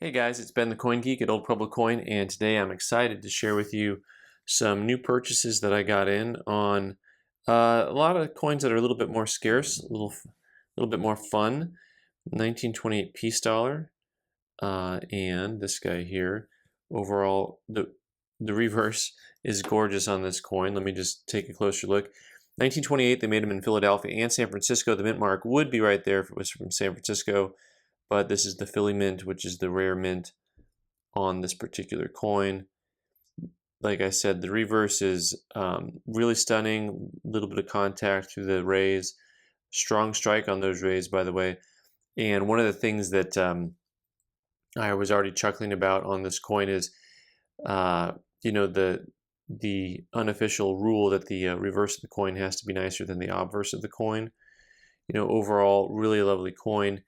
Hey guys, it's Ben the Coin Geek at Old Pueblo Coin, and today I'm excited to share with you some new purchases that I got in on a lot of coins that are a little bit more scarce, a little bit more fun. 1928 peace dollar, and this guy here. Overall, the reverse is gorgeous on this coin. Let me just take a closer look. 1928, they made them in Philadelphia and San Francisco. The mint mark would be right there if it was from San Francisco, but this is the Philly mint, which is the rare mint on this particular coin. Like I said, the reverse is really stunning. A little bit of contact through the rays. Strong strike on those rays, by the way. And one of the things that I was already chuckling about on this coin is, the unofficial rule that the reverse of the coin has to be nicer than the obverse of the coin. Overall, really lovely coin.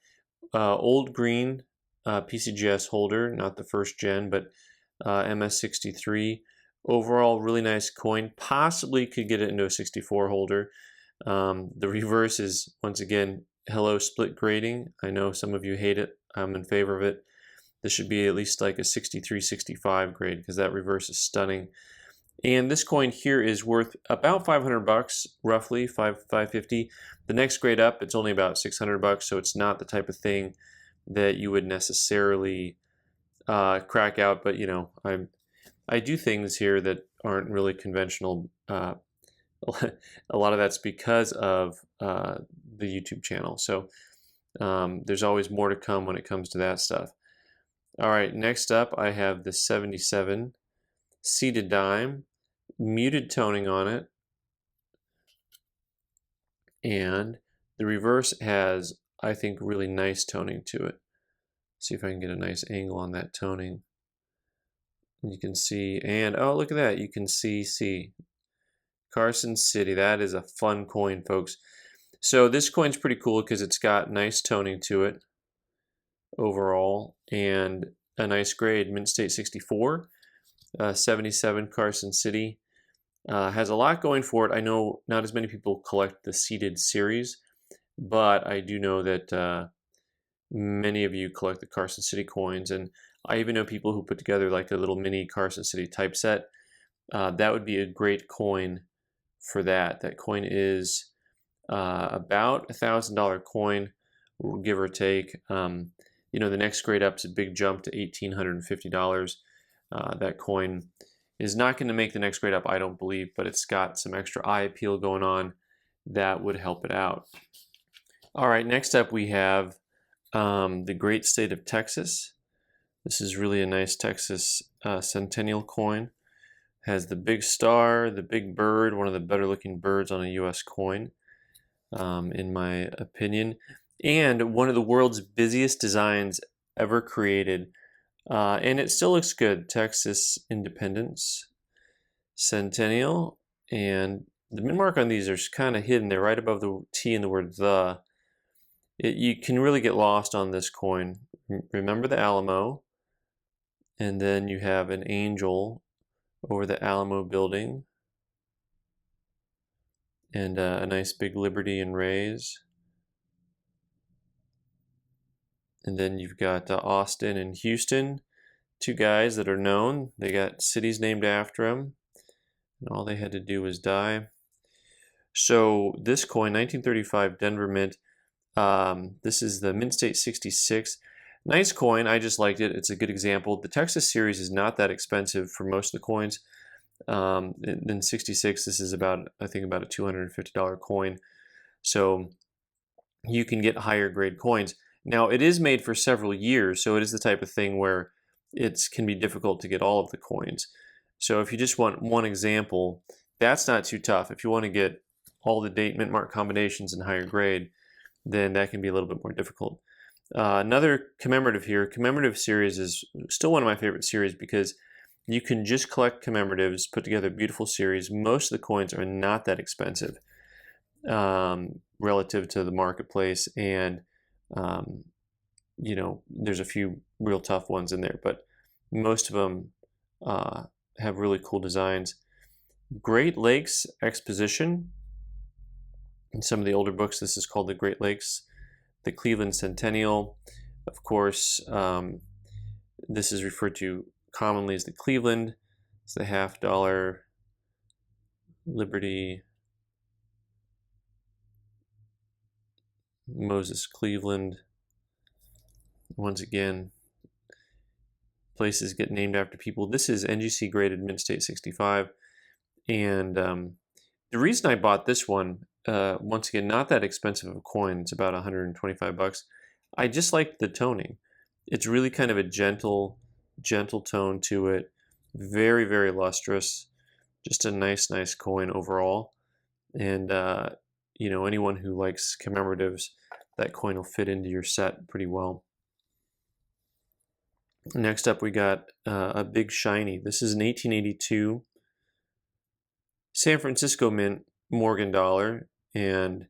Old green PCGS holder, not the first gen, but MS63. Overall, really nice coin. Possibly could get it into a 64 holder. The reverse is, once again, hello split grading. I know some of you hate it. I'm in favor of it. This should be at least like a 63, 65 grade because that reverse is stunning. And this coin here is worth about 500 bucks, roughly 550. The next grade up, it's only about 600 bucks, so it's not the type of thing that you would necessarily crack out. But I do things here that aren't really conventional. A lot of that's because of the YouTube channel. So there's always more to come when it comes to that stuff. All right, next up I have the 77 seated dime, muted toning on it, and the reverse has, I think, really nice toning to it. See if I can get a nice angle on that toning. You can see, and oh, look at that, you can see Carson City. That is a fun coin, folks. So this coin's pretty cool because it's got nice toning to it overall and a nice grade. Mint State 64, 77 Carson City. Has a lot going for it. I know not as many people collect the seeded series, but I do know that many of you collect the Carson City coins, and I even know people who put together like a little mini Carson City typeset. That would be a great coin for that. That coin is about $1,000 coin, give or take. The next grade up is a big jump to $1,850. That coin is not going to make the next grade up, I don't believe, but it's got some extra eye appeal going on that would help it out. All right, next up we have the great state of Texas. This is really a nice Texas Centennial coin. Has the big star, the big bird, one of the better looking birds on a US coin, in my opinion, and one of the world's busiest designs ever created. And it still looks good. Texas Independence, Centennial, and the mint mark on these are kind of hidden. They're right above the T in the word the. You can really get lost on this coin. Remember the Alamo, and then you have an angel over the Alamo building, and a nice big Liberty and rays. And then you've got Austin and Houston, two guys that are known. They got cities named after them, and all they had to do was die. So this coin, 1935 Denver Mint, this is the Mint State 66. Nice coin, I just liked it. It's a good example. The Texas series is not that expensive for most of the coins. In 66, this is I think about a $250 coin. So you can get higher grade coins. Now, it is made for several years, so it is the type of thing where it can be difficult to get all of the coins. So if you just want one example, that's not too tough. If you want to get all the date mint mark combinations in higher grade, then that can be a little bit more difficult. Another commemorative here. Commemorative series is still one of my favorite series because you can just collect commemoratives, put together a beautiful series. Most of the coins are not that expensive relative to the marketplace, and there's a few real tough ones in there, but most of them have really cool designs. Great Lakes Exposition. In some of the older books, this is called the Great Lakes. The Cleveland Centennial, of course, This is referred to commonly as the Cleveland. It's the $50 Liberty Moses Cleveland. Once again, places get named after people. This is NGC graded Mint State 65. And the reason I bought this one, once again, not that expensive of a coin. It's about 125 bucks. I just like the toning. It's really kind of a gentle tone to it. Very, very lustrous. Just a nice coin overall. And, you know, anyone who likes commemoratives, that coin will fit into your set pretty well. Next up, we got a big shiny. This is an 1882 San Francisco Mint Morgan dollar, and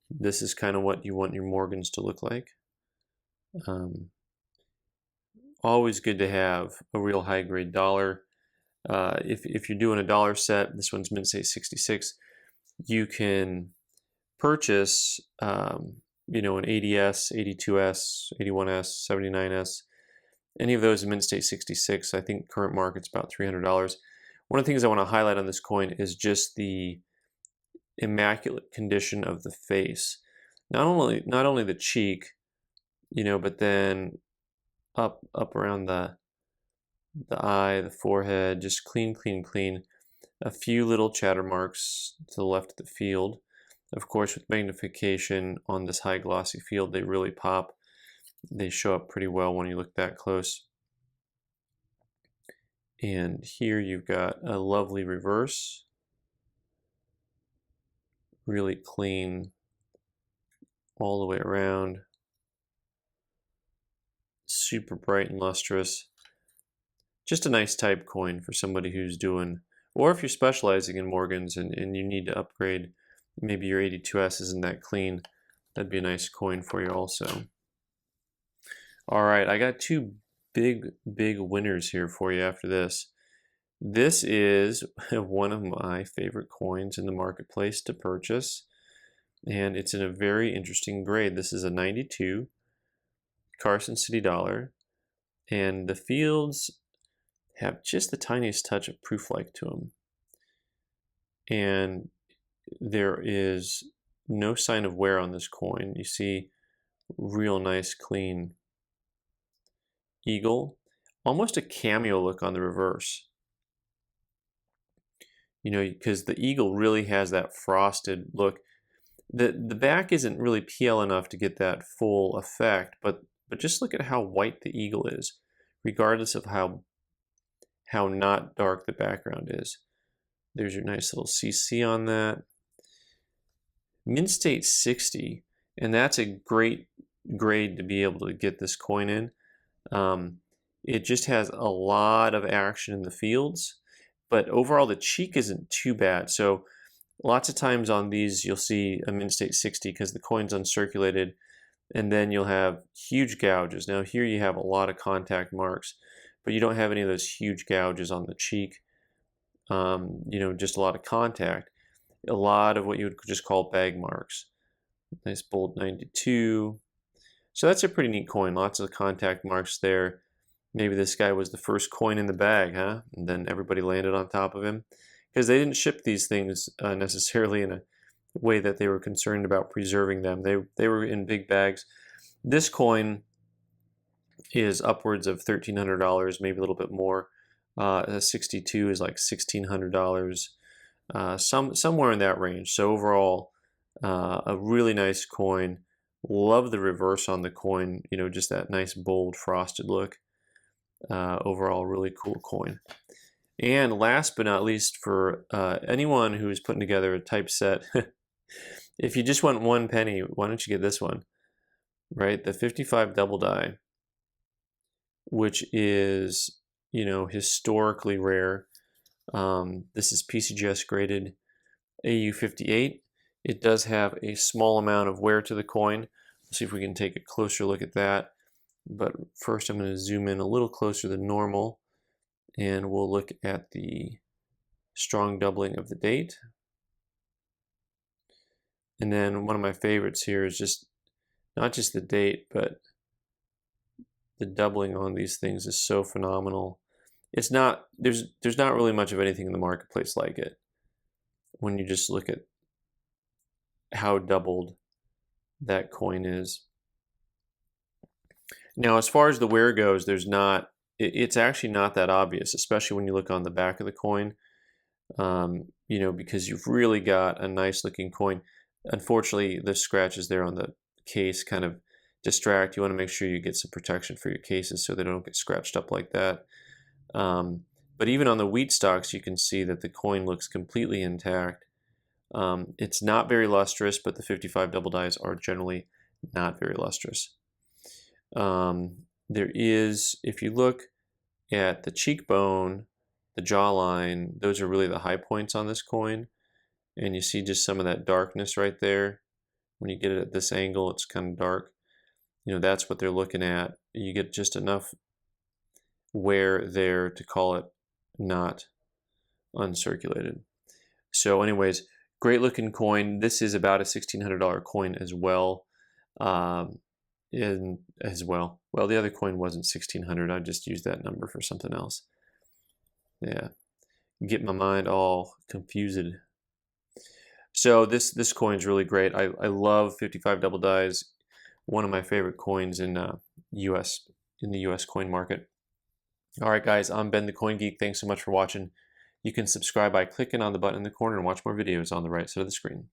this is kind of what you want your Morgans to look like. Always good to have a real high grade dollar. If you're doing a dollar set, this one's Mint State 66, you can purchase you know, an 80S, 82S, 81S, 79S, any of those in Mint State 66. I think current market's about $300. One of the things I want to highlight on this coin is just the immaculate condition of the face. Not only the cheek, you know, but then up around the eye, the forehead, just clean. A few little chatter marks to the left of the field. Of course, with magnification on this high glossy field, they really pop. They show up pretty well when you look that close. And here you've got a lovely reverse. Really clean all the way around. Super bright and lustrous. Just a nice type coin for somebody who's doing, or if you're specializing in Morgans and you need to upgrade, maybe your 82S isn't that clean, that'd be a nice coin for you also. All right, I got two big winners here for you after this. This is one of my favorite coins in the marketplace to purchase, and it's in a very interesting grade. This is a 92 Carson City dollar, and the fields have just the tiniest touch of proof-like to them. And there is no sign of wear on this coin. You see real nice clean eagle, almost a cameo look on the reverse. You know, because the eagle really has that frosted look. The back isn't really PL enough to get that full effect, but just look at how white the eagle is, regardless of how not dark the background is. There's your nice little CC on that. Mint State 60, and that's a great grade to be able to get this coin in. It just has a lot of action in the fields, but overall the cheek isn't too bad. So lots of times on these you'll see a Mint State 60 because the coin's uncirculated, and then you'll have huge gouges. Now here you have a lot of contact marks, but you don't have any of those huge gouges on the cheek. You know, just a lot of contact. A lot of what you would just call bag marks. Nice bold 92. So that's a pretty neat coin. Lots of contact marks there. Maybe this guy was the first coin in the bag, huh? And then everybody landed on top of him. Because they didn't ship these things necessarily in a way that they were concerned about preserving them. They were in big bags. This coin is upwards of $1,300, maybe a little bit more. 62 is like $1,600, somewhere in that range. So overall, a really nice coin. Love the reverse on the coin. You know, just that nice bold frosted look. Overall, really cool coin. And last but not least, for anyone who is putting together a typeset, if you just want one penny, why don't you get this one, right? The 55 double die, which is, you know, historically rare. This is PCGS graded AU58. It does have a small amount of wear to the coin. Let's see if we can take a closer look at that. But first I'm going to zoom in a little closer than normal, and we'll look at the strong doubling of the date. And then one of my favorites here is just not just the date, but The doubling on these things is so phenomenal. It's not, there's not really much of anything in the marketplace like it. When you just look at how doubled that coin is. Now, as far as the wear goes, it's actually not that obvious, especially when you look on the back of the coin, you know, because you've really got a nice looking coin. Unfortunately, the scratches there on the case kind of distract. You want to make sure you get some protection for your cases so they don't get scratched up like that. But even on the wheat stocks, you can see that the coin looks completely intact. It's not very lustrous, but the 55 double dies are generally not very lustrous. There is, if you look at the cheekbone, the jawline, those are really the high points on this coin. And you see just some of that darkness right there. When you get it at this angle, it's kind of dark. You know, that's what they're looking at. You get just enough wear there to call it not uncirculated. So anyways, great looking coin. This is about a $1,600 coin as well. Well, the other coin wasn't 1,600. I just used that number for something else. Yeah, get my mind all confused. So this coin's really great. I love 55 double dies. One of my favorite coins in the US coin market. All right, guys, I'm Ben the Coin Geek. Thanks so much for watching. You can subscribe by clicking on the button in the corner and watch more videos on the right side of the screen.